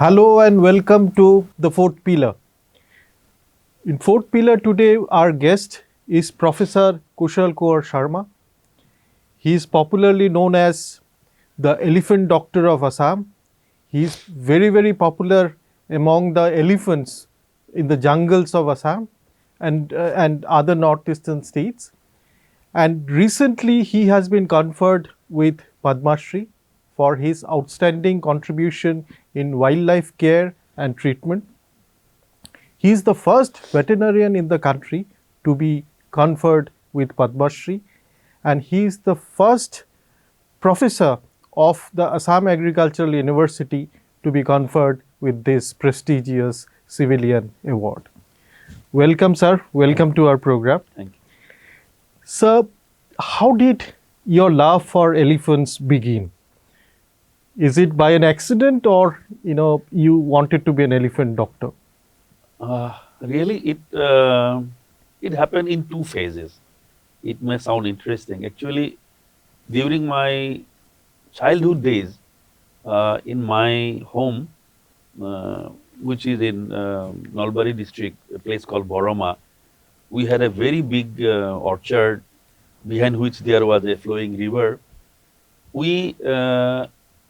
Hello and welcome to the fourth pillar. In fourth pillar today, our guest is Professor Kushal Konwar Sarma. He is popularly known as the Elephant Doctor of Assam. He is very popular among the elephants in the jungles of Assam and other northeastern states. And recently, he has been conferred with Padma Shri for his outstanding contribution in wildlife care and treatment. He is the first veterinarian in the country to be conferred with Padma Shri, and he is the first professor of the Assam Agricultural University to be conferred with this prestigious civilian award. Welcome, sir. Welcome to our program. Thank you. Sir, how did your love for elephants begin? Is it by an accident, or you wanted to be an elephant doctor? Really, it happened in two phases. It may sound interesting. Actually, during my childhood days, in my home, which is in Nalbari district, a place called Boroma, we had a very big orchard behind which there was a flowing river. We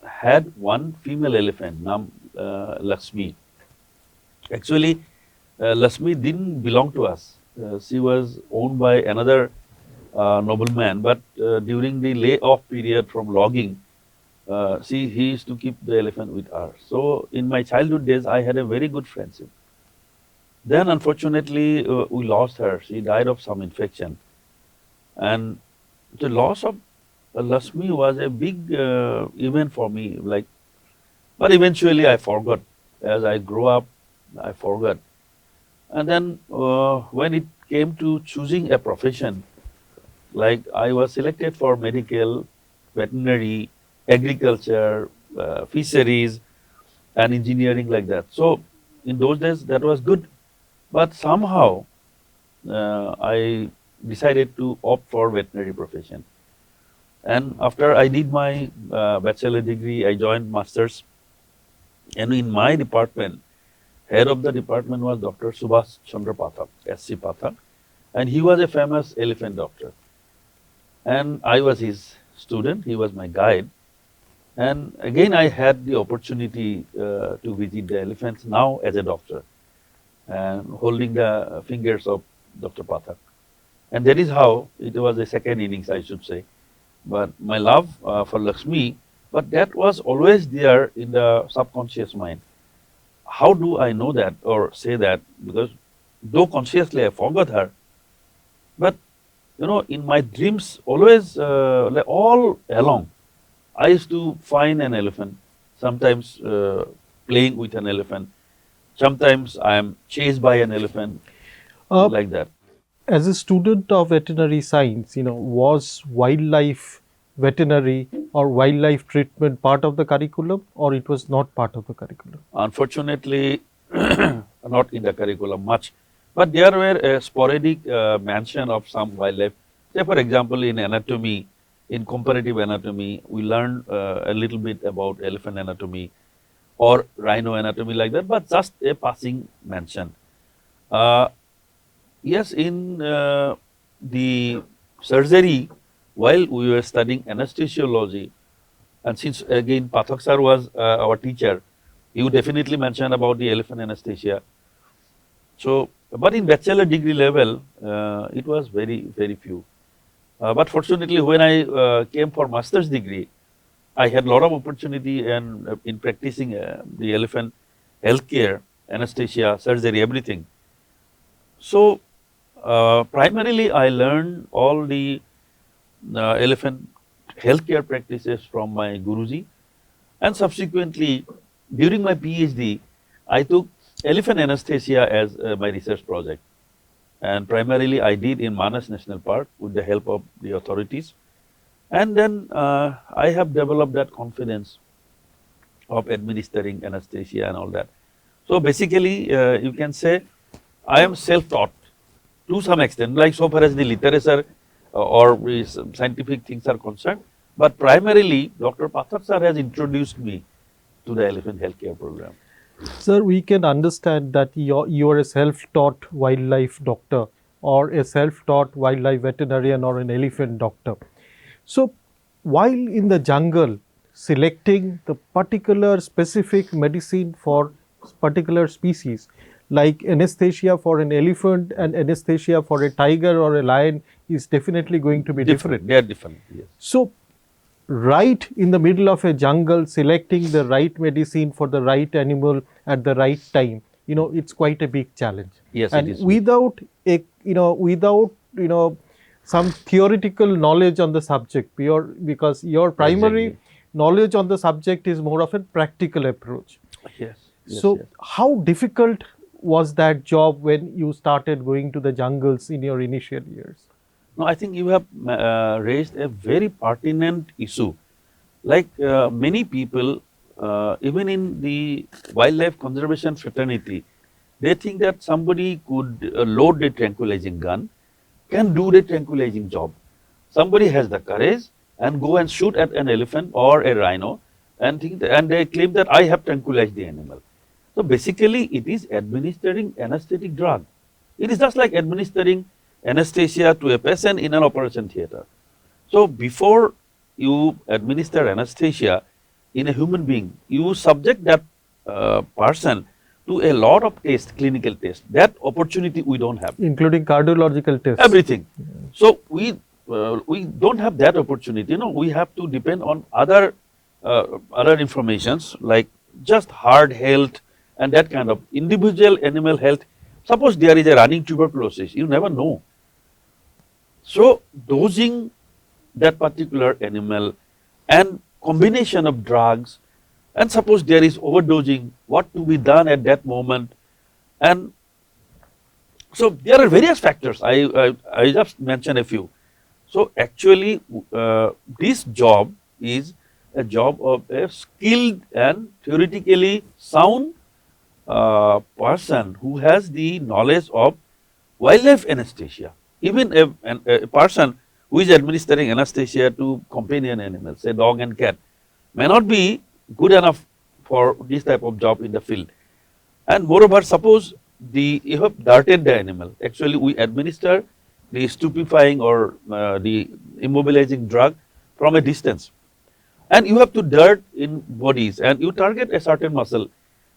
had one female elephant, named Lakshmi. Actually, Lakshmi didn't belong to us. She was owned by another nobleman, but during the lay-off period from logging, he used to keep the elephant with her. So, in my childhood days, I had a very good friendship. Then, unfortunately, we lost her. She died of some infection. And the loss of Lakshmi was a big event for me. But eventually, I forgot. As I grew up, I forgot. And then when it came to choosing a profession, like I was selected for medical, veterinary, agriculture, fisheries, and engineering, like that. So in those days, that was good. But somehow I decided to opt for veterinary profession. And after I did my bachelor degree, I joined masters. And in my department, head of the department was Dr. Subhash Chandra Pathak, SC Pathak, and he was a famous elephant doctor. And I was his student, he was my guide. And again, I had the opportunity to visit the elephants now as a doctor and holding the fingers of Dr. Pathak. And that is how it was a second innings, I should say. But my love for Lakshmi, but that was always there in the subconscious mind. How do I know that or say that? Because though consciously I forgot her, but in my dreams, always, all along, I used to find an elephant, sometimes playing with an elephant, sometimes I am chased by an elephant, like that. As a student of veterinary science, was wildlife veterinary or wildlife treatment part of the curriculum, or it was not part of the curriculum? Unfortunately, not in the curriculum much, but there were a sporadic mention of some wildlife. Say, for example, in anatomy, in comparative anatomy, we learned a little bit about elephant anatomy or rhino anatomy, like that, but just a passing mention. Yes, in the surgery, while we were studying anesthesiology, and since again Pathak sir was our teacher, he would definitely mention about the elephant anesthesia. So, but in bachelor degree level, it was very few. But fortunately, when I came for master's degree, I had a lot of opportunity and in practicing the elephant healthcare, anesthesia, surgery, everything. So, primarily I learned all the elephant healthcare practices from my Guruji, and subsequently during my PhD, I took elephant anesthesia as my research project, and primarily I did in Manas National Park with the help of the authorities, and then I have developed that confidence of administering anesthesia and all that. So basically, you can say I am self-taught to some extent, like so far as the literature or scientific things are concerned. But primarily, Dr. Pathak sir has introduced me to the elephant healthcare program. Sir, we can understand that you are a self-taught wildlife doctor or a self-taught wildlife veterinarian or an elephant doctor. So, while in the jungle, selecting the particular specific medicine for particular species, like anesthesia for an elephant and anesthesia for a tiger or a lion, is definitely going to be different. They are different. Yes. So, right in the middle of a jungle, selecting the right medicine for the right animal at the right time, it's quite a big challenge. Yes, And it is. without without some theoretical knowledge on the subject, because your primary Exactly. knowledge on the subject is more of a practical approach. Yes. Yes, So yes. how difficult was that job when you started going to the jungles in your initial years? No, I think you have raised a very pertinent issue. Like many people, even in the wildlife conservation fraternity, they think that somebody could load a tranquilizing gun, can do the tranquilizing job. Somebody has the courage and go and shoot at an elephant or a rhino and and they claim that I have tranquilized the animal. So basically, it is administering anesthetic drug. It is just like administering anesthesia to a patient in an operation theater. So before you administer anesthesia in a human being, you subject that person to a lot of tests, clinical tests. That opportunity we don't have. Including cardiological tests. Everything. So we don't have that opportunity. We have to depend on other informations like just heart health and that kind of individual animal health. Suppose there is a running tuberculosis, you never know. So dosing that particular animal and combination of drugs, and suppose there is overdosing, what to be done at that moment, and so there are various factors. I just mentioned a few. So actually, this job is a job of a skilled and theoretically sound person who has the knowledge of wildlife anesthesia. Even a person who is administering anesthesia to companion animals, say dog and cat, may not be good enough for this type of job in the field. And moreover, suppose you have darted the animal. Actually, we administer the stupefying or the immobilizing drug from a distance. And you have to dart in bodies and you target a certain muscle,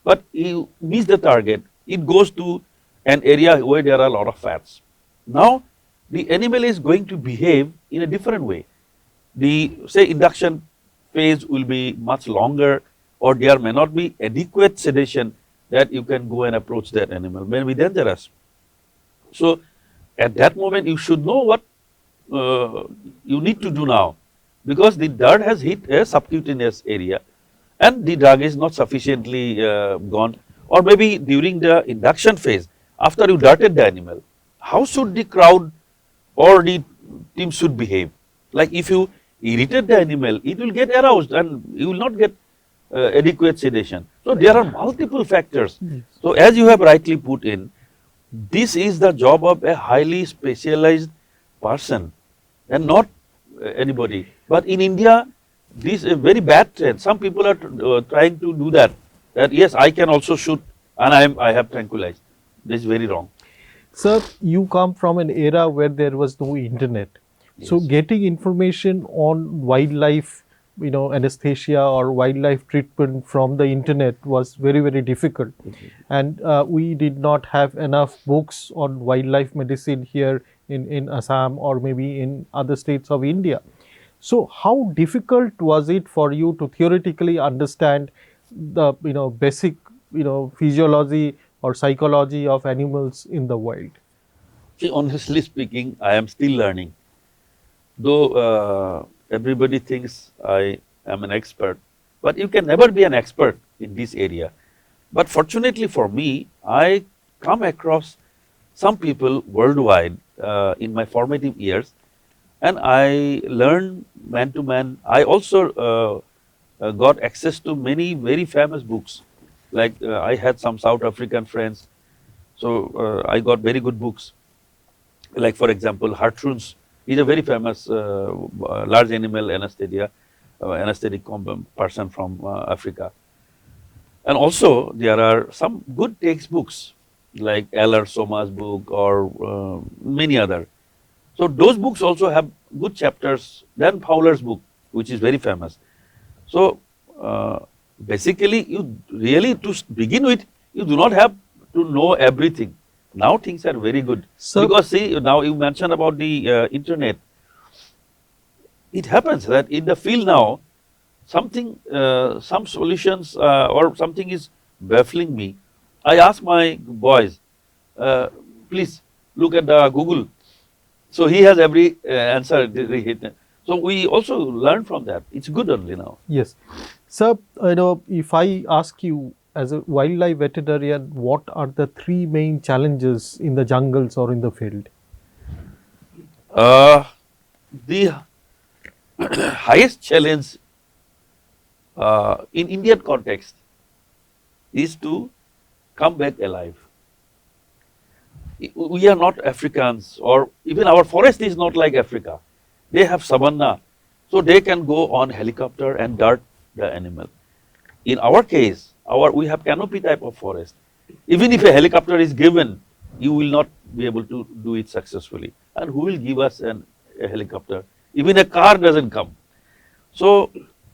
but you miss the target. It goes to an area where there are a lot of fats. Now, the animal is going to behave in a different way. The, say, induction phase will be much longer, or there may not be adequate sedation that you can go and approach that animal, may be dangerous. So, at that moment, you should know what you need to do now, because the dart has hit a subcutaneous area and the drug is not sufficiently gone, or maybe during the induction phase, after you darted the animal, how should the crowd or the team should behave? Like if you irritate the animal, it will get aroused and you will not get adequate sedation. So there are multiple factors. So as you have rightly put in, this is the job of a highly specialized person and not anybody. But in India, this is a very bad trend. Some people are trying to do that. That yes, I can also shoot and I have tranquilized. This is very wrong. Sir, you come from an era where there was no internet. So Yes. getting information on wildlife, anesthesia or wildlife treatment from the internet was very, very difficult. And we did not have enough books on wildlife medicine here in Assam or maybe in other states of India. So how difficult was it for you to theoretically understand the basic physiology or psychology of animals in the wild? See, honestly speaking, I am still learning. Though everybody thinks I am an expert, but you can never be an expert in this area. But fortunately for me, I come across some people worldwide in my formative years, and I learn man to man. I also got access to many very famous books. Like I had some South African friends, so I got very good books. Like for example, Hartruns is a very famous large animal anesthetic person from Africa. And also there are some good textbooks like L.R. Soma's book or many other. So those books also have good chapters than Fowler's book, which is very famous. So basically you really, to begin with, you do not have to know everything. Now things are very good. So, Because see, now you mentioned about the internet. It happens that in the field now, something, some solutions or something is baffling me. I ask my boys, uh, please look at the Google. So he has every answer. So we also learn from that. It's good only now. yes. Sir, if I ask you as a wildlife veterinarian, what are the three main challenges in the jungles or in the field? The highest challenge in Indian context is to come back alive. We are not Africans, or even our forest is not like Africa. They have savanna, so they can go on helicopter and dart the animal. In our case, we have canopy type of forest. Even if a helicopter is given, you will not be able to do it successfully. And who will give us a helicopter? Even a car doesn't come. So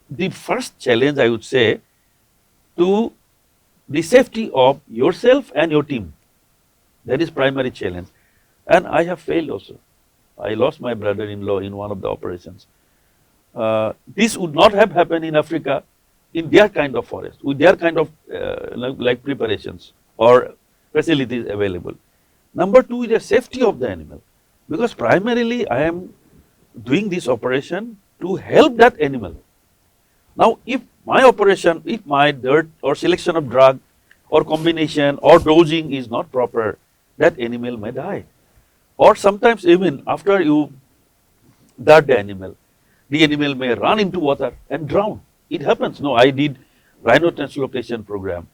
the first challenge, I would say, to the safety of yourself and your team. That is primary challenge. And I have failed also. I lost my brother-in-law in one of the operations. This would not have happened in Africa in their kind of forest, with their kind of like preparations or facilities available. Number two is the safety of the animal. Because primarily I am doing this operation to help that animal. Now, if my operation, if my dirt or selection of drug or combination or dosing is not proper, that animal may die. Or sometimes even after you dart the animal may run into water and drown. It happens. No, I did rhino translocation program.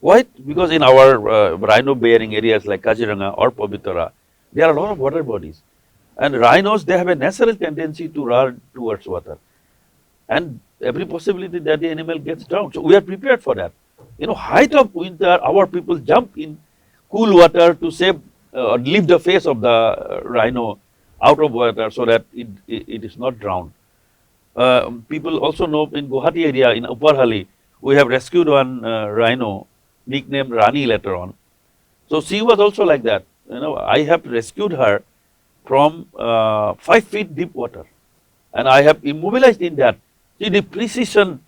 Why? Because in our rhino bearing areas like Kaziranga or Pabitara, there are a lot of water bodies. And rhinos, they have a natural tendency to run towards water. And every possibility that the animal gets drowned. So we are prepared for that. Height of winter, our people jump in cool water to save or lift the face of the rhino out of water so that it is not drowned. People also know in Guwahati area, in Uparhali, we have rescued one rhino, nicknamed Rani later on. So she was also like that. I have rescued her from 5 feet deep water, and I have immobilized in that. See the precision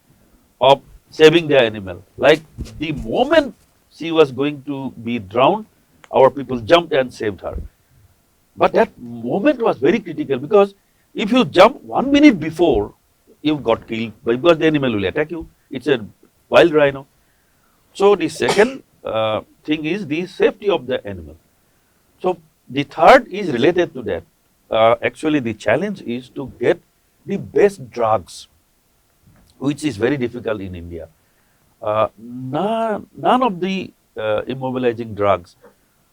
of saving the animal. Like the moment she was going to be drowned, our people jumped and saved her. But that moment was very critical, because if you jump 1 minute before, you got killed because the animal will attack you. It's a wild rhino. So the second thing is the safety of the animal. So the third is related to that. Actually, the challenge is to get the best drugs, which is very difficult in India. None of the immobilizing drugs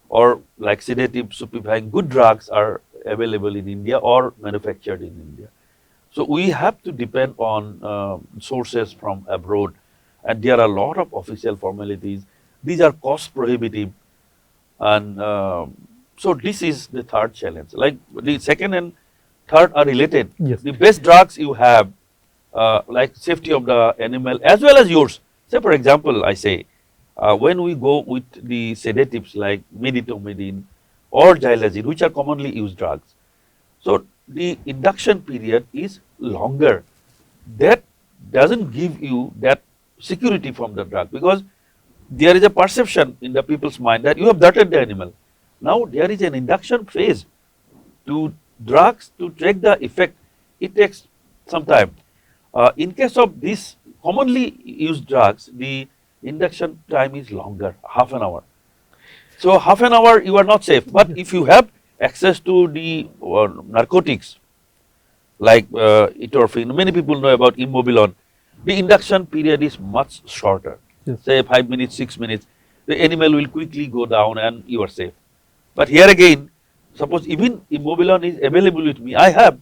or like sedative, stupefying, good drugs are available in India or manufactured in India. So we have to depend on sources from abroad, and there are a lot of official formalities. These are cost prohibitive, and so this is the third challenge. Like the second and third are related. Yes. The best drugs you have, like safety of the animal as well as yours. Say for example, I say, when we go with the sedatives like meditomidine or xylazine, which are commonly used drugs, so the induction period is longer. That doesn't give you that security from the drug, because there is a perception in the people's mind that you have dirted the animal. Now there is an induction phase to drugs to take the effect. It takes some time. In case of these commonly used drugs, the induction time is longer, half an hour. So half an hour you are not safe. But if you have access to the narcotics like etorphine, many people know about immobilon, the induction period is much shorter. Yes. Say 5 minutes, 6 minutes, the animal will quickly go down and you are safe. But here again, suppose even immobilon is available with me, I have,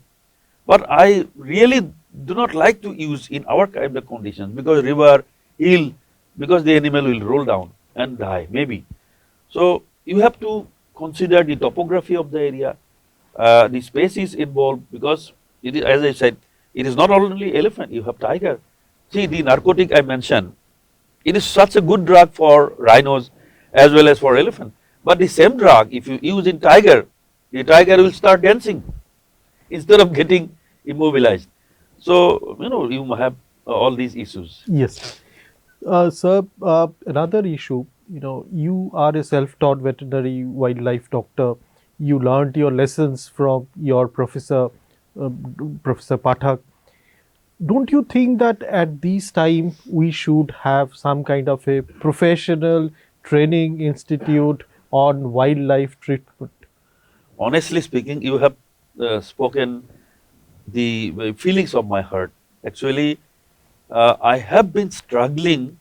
but I really do not like to use in our kind of conditions, because river, hill, because the animal will roll down and die, maybe. So you have to consider the topography of the area, the species involved, because it is, as I said, it is not only elephant, you have tiger. See, the narcotic I mentioned, it is such a good drug for rhinos as well as for elephant. But the same drug, if you use in tiger, the tiger will start dancing instead of getting immobilized. So, you have all these issues. Yes. Sir, another issue, you are a self-taught veterinary wildlife doctor. You learned your lessons from your professor, uh, Professor Pathak. Don't you think that at this time we should have some kind of a professional training institute on wildlife treatment? Honestly speaking, you have spoken the feelings of my heart. Actually, I have been struggling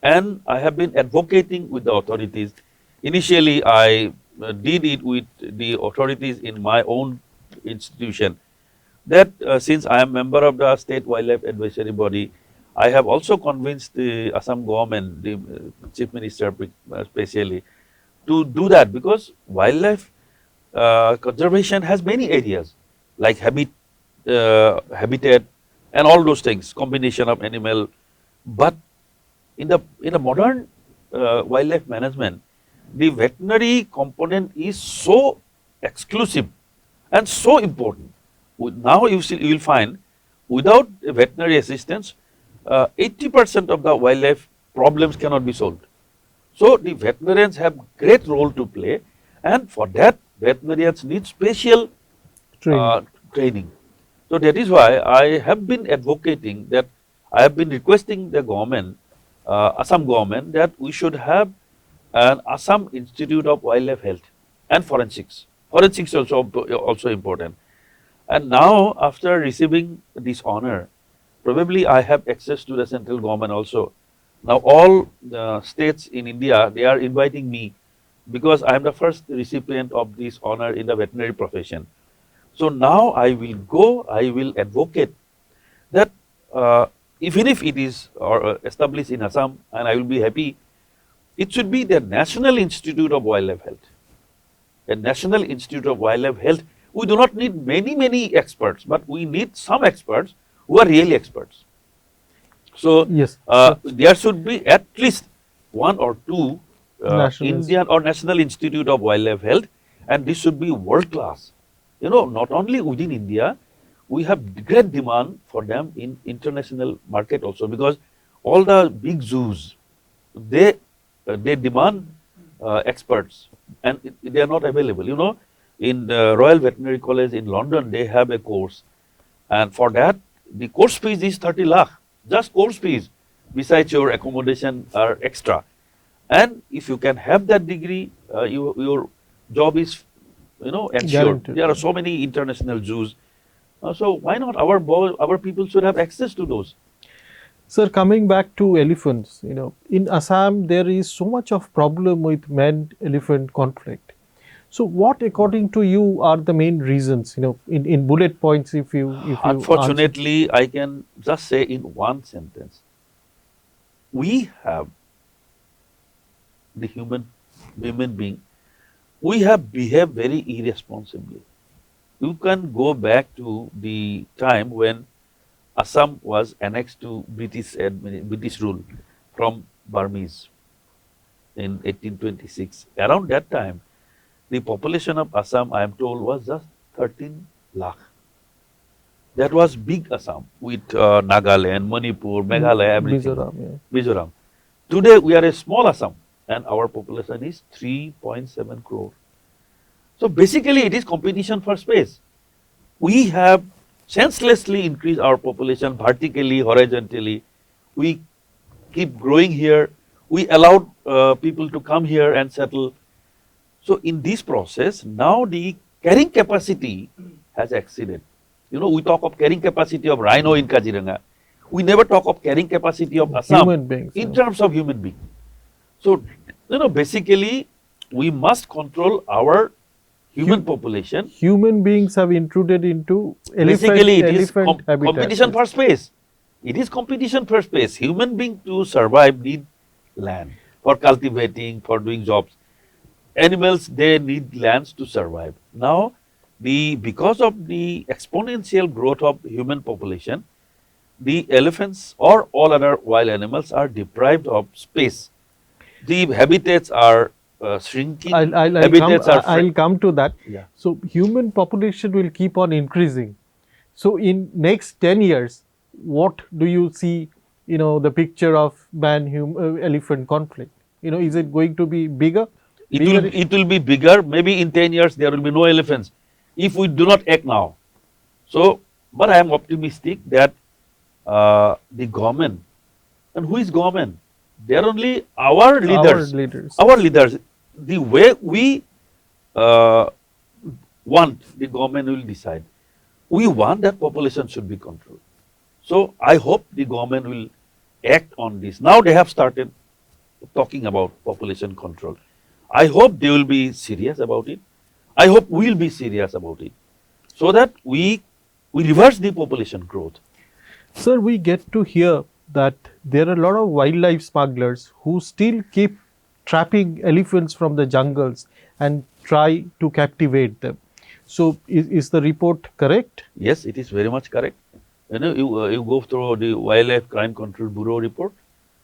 and I have been advocating with the authorities. Initially, I did it with the authorities in my own institution. That since I am member of the State Wildlife Advisory Body, I have also convinced the Assam government, the Chief Minister especially, to do that, because wildlife conservation has many areas like habitat and all those things, combination of animal. But in the modern wildlife management, the veterinary component is so exclusive and so important. Now you will find, without veterinary assistance, 80% of the wildlife problems cannot be solved. So the veterinarians have great role to play, and for that veterinarians need special Training. training. So that is why I have been advocating that, I have been requesting the government, Assam government, that we should have an Assam Institute of Wildlife Health and Forensics. Forensics also important. And now, after receiving this honor, probably I have access to the central government also. Now all the states in India, they are inviting me, because I am the first recipient of this honor in the veterinary profession. So now I will go, I will advocate that even if it is established in Assam, and I will be happy, it should be the National Institute of Wildlife Health. A National Institute of Wildlife Health. We do not need many experts, but we need some experts who are really experts. So Yes. there should be at least one or two National Indian or National Institute of Wildlife Health, and this should be world class. Not only within India, we have great demand for them in international market also, because all the big zoos, they demand experts, and they are not available. In the Royal Veterinary College in London, they have a course, and for that the course fees is 30 lakh, just course fees, besides your accommodation are extra. And if you can have that degree, your job is ensured. Guaranteed. There are so many international zoos, so why not our people should have access to those. Sir, coming back to elephants, in Assam there is so much of problem with man-elephant conflict. So, what according to you are the main reasons? In bullet points, if you Unfortunately, I can just say in one sentence, we have the human being, we have behaved very irresponsibly. You can go back to the time when Assam was annexed to British rule from Burmese in 1826. Around that time, the population of Assam, I am told, was just 13 lakh. That was big Assam with Nagaland, Manipur, Meghalaya, everything. Mizoram, yeah. Mizoram. Today we are a small Assam and our population is 3.7 crore. So basically it is competition for space. We have senselessly increased our population vertically, horizontally. We keep growing here. We allowed people to come here and settle. So in this process, now the carrying capacity has exceeded. We talk of carrying capacity of rhino in Kaziranga. We never talk of carrying capacity of Assam Human beings, in yeah. terms of human being. So, basically, we must control our human population. Human beings have intruded into Basically, it is habitat. competition for space. It is competition for space. Human being to survive need land for cultivating, for doing jobs. Animals, they need lands to survive. Now, because of the exponential growth of human population, the elephants or all other wild animals are deprived of space. The habitats are shrinking. Habitats are I'll come to that. yeah. So human population will keep on increasing. So in next 10 years, what do you see, the picture of elephant conflict? Is it going to be bigger? Bigger? It will be bigger. Maybe in 10 years there will be no elephants if we do not act now. So, but I am optimistic that the government, and who is government? They are only our leaders. Our leaders. Our leaders. The way we uh, want, the government will decide. We want that population should be controlled. So I hope the government will act on this. Now they have started talking about population control. I hope they will be serious about it. I hope we will be serious about it, so that we reverse the population growth. Sir, we get to hear that there are a lot of wildlife smugglers who still keep trapping elephants from the jungles and try to captivate them. So, is the report correct? Yes, it is very much correct. You go through the Wildlife Crime Control Bureau report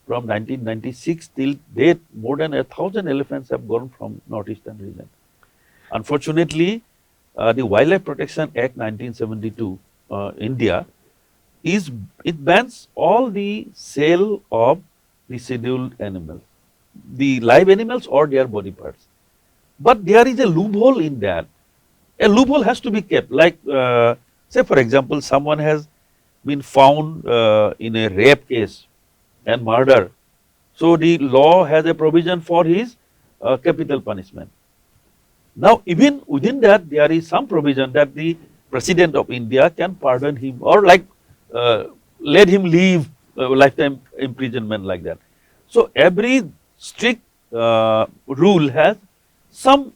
from 1996 till date, more than 1,000 elephants have gone from northeastern region. Unfortunately, the Wildlife Protection Act 1972, India, it bans all the sale of the scheduled animals, the live animals or their body parts. But there is a loophole in that. A loophole has to be kept. Like, say for example, someone has been found in a rape case and murder. So the law has a provision for his capital punishment. Now, even within that, there is some provision that the President of India can pardon him or let him leave lifetime imprisonment like that. So every strict rule has some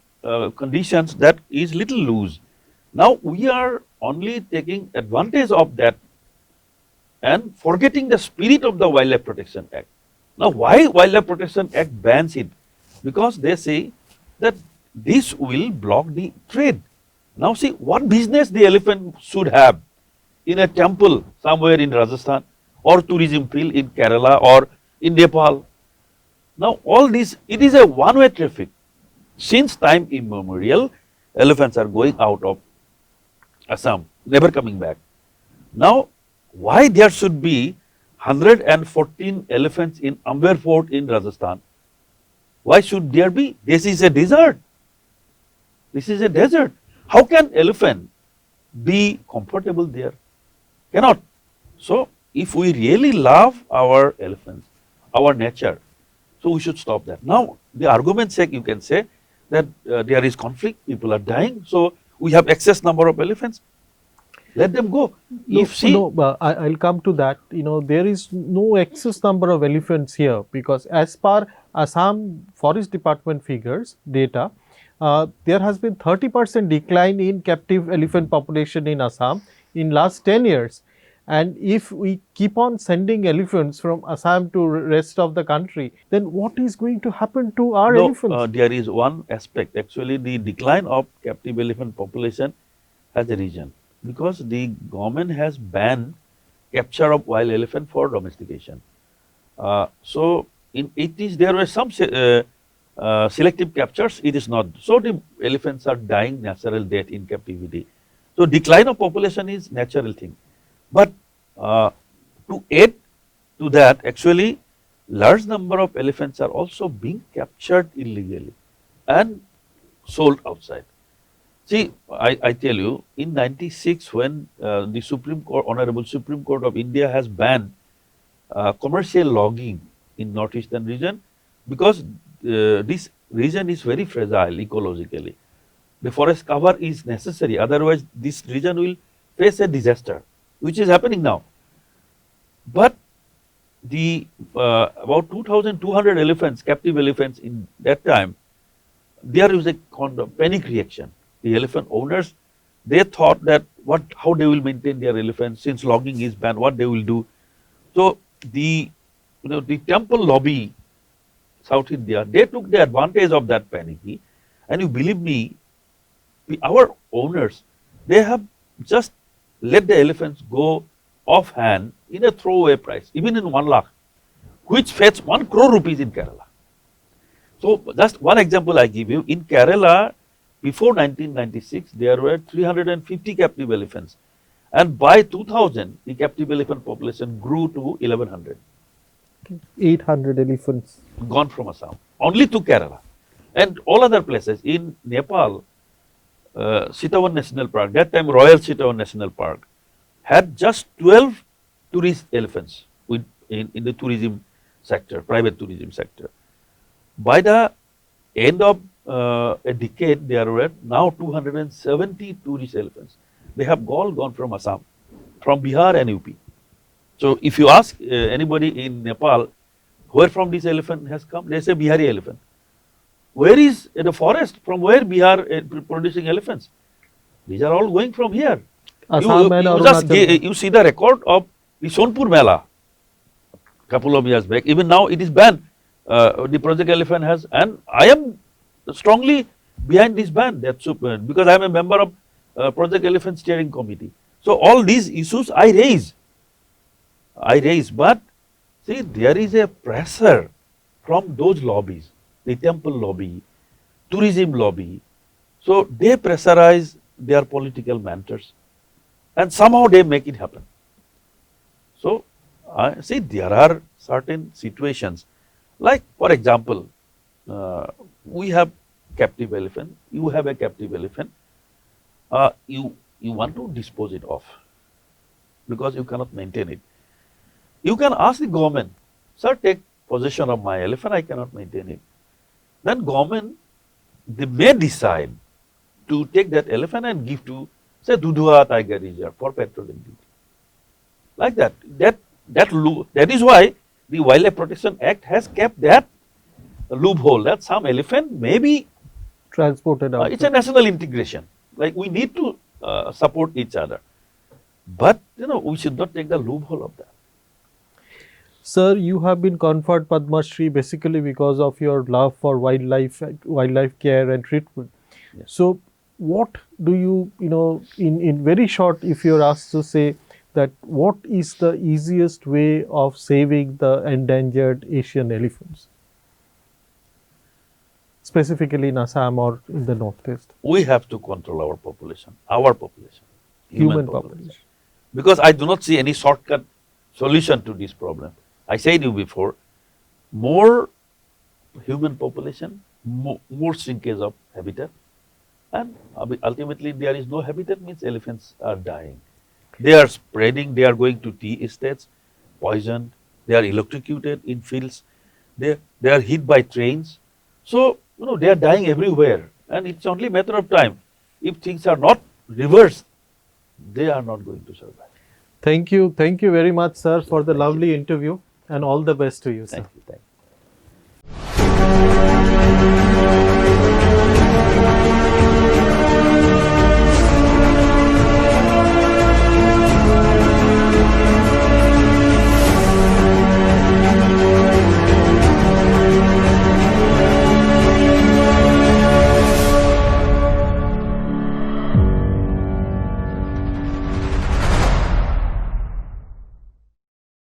conditions that is little loose. Now we are only taking advantage of that and forgetting the spirit of the Wildlife Protection Act. Now why Wildlife Protection Act bans it? Because they say that this will block the trade. Now see, what business the elephant should have in a temple somewhere in Rajasthan or tourism field in Kerala or in Nepal. Now all this, it is a one-way traffic. Since time immemorial, elephants are going out of Assam, never coming back. Now, why there should be 114 elephants in Amber Fort in Rajasthan? Why should there be? This is a desert. This is a desert. How can elephant be comfortable there? Cannot. So, if we really love our elephants, our nature, so we should stop that. Now, the argument's sake, you can say that there is conflict, people are dying, so we have excess number of elephants. Let them go. I'll come to that. There is no excess number of elephants here because as per Assam Forest Department figures, data, there has been 30% decline in captive elephant population in Assam in last 10 years. And if we keep on sending elephants from Assam to rest of the country, then what is going to happen to our elephants? There is one aspect. Actually, the decline of captive elephant population has a reason. Because the government has banned capture of wild elephant for domestication. So in 80s there were some selective captures, it is not. So the elephants are dying natural death in captivity. So decline of population is natural thing. But to add to that, actually large number of elephants are also being captured illegally and sold outside. See, I tell you, in 96 when the Supreme Court, Honorable Supreme Court of India has banned commercial logging in northeastern region because this region is very fragile ecologically. The forest cover is necessary, otherwise this region will face a disaster, which is happening now. But the about 2,200 elephants, captive elephants in that time, there was a kind of panic reaction. The elephant owners, they thought that how they will maintain their elephants since logging is banned, what they will do. So the temple lobby South India, they took the advantage of that panicky. And you believe me, our owners, they have just let the elephants go offhand in a throwaway price, even in 1 lakh, which fetch 1 crore rupees in Kerala. So just one example I give you. In Kerala, before 1996, there were 350 captive elephants. And by 2000, the captive elephant population grew to 1100. 800 elephants. Gone from Assam, only to Kerala. And all other places. In Nepal, Sitawan National Park, that time Royal Sitawan National Park, had just 12 tourist elephants in the tourism sector, private tourism sector. By the end of a decade, there were now 270 tourist elephants. They have all gone from Assam, from Bihar and UP. So if you ask anybody in Nepal, where from this elephant has come, they say Bihari elephant. Where is the forest? From where Bihar producing elephants? These are all going from here. You see the record of the Sonpur Mela couple of years back. Even now it is banned. The Project Elephant has, and I am strongly behind this ban. That's because I am a member of Project Elephant Steering Committee. So all these issues I raise, but see, there is a pressure from those lobbies, the temple lobby, tourism lobby. So they pressurize their political mentors, and somehow they make it happen. So I see there are certain situations, like for example, we have captive elephant, you have a captive elephant, you want to dispose it off because you cannot maintain it. You can ask the government, sir, take possession of my elephant, I cannot maintain it. Then government, they may decide to take that elephant and give to, say, Dudhua Tiger Reserve for patrolling duty. Like that. That is why the Wildlife Protection Act has kept that loophole, that some elephant may be transported out. It's a national integration. Like we need to support each other. But we should not take the loophole of that. Sir, you have been conferred Padma Shri basically because of your love for wildlife care and treatment. Yes. So, what do you, in very short, if you're asked to say that what is the easiest way of saving the endangered Asian elephants, specifically in Assam or in the Northeast? We have to control our population, human population. Because I do not see any shortcut solution to this problem. I said you before, more human population, more shrinkage of habitat, and ultimately there is no habitat, means elephants are dying. They are spreading, they are going to tea estates, poisoned, they are electrocuted in fields, they are hit by trains. So, they are dying everywhere, and it's only a matter of time. If things are not reversed, they are not going to survive. Thank you very much, sir, for the lovely interview, and all the best to you, sir. Thank you.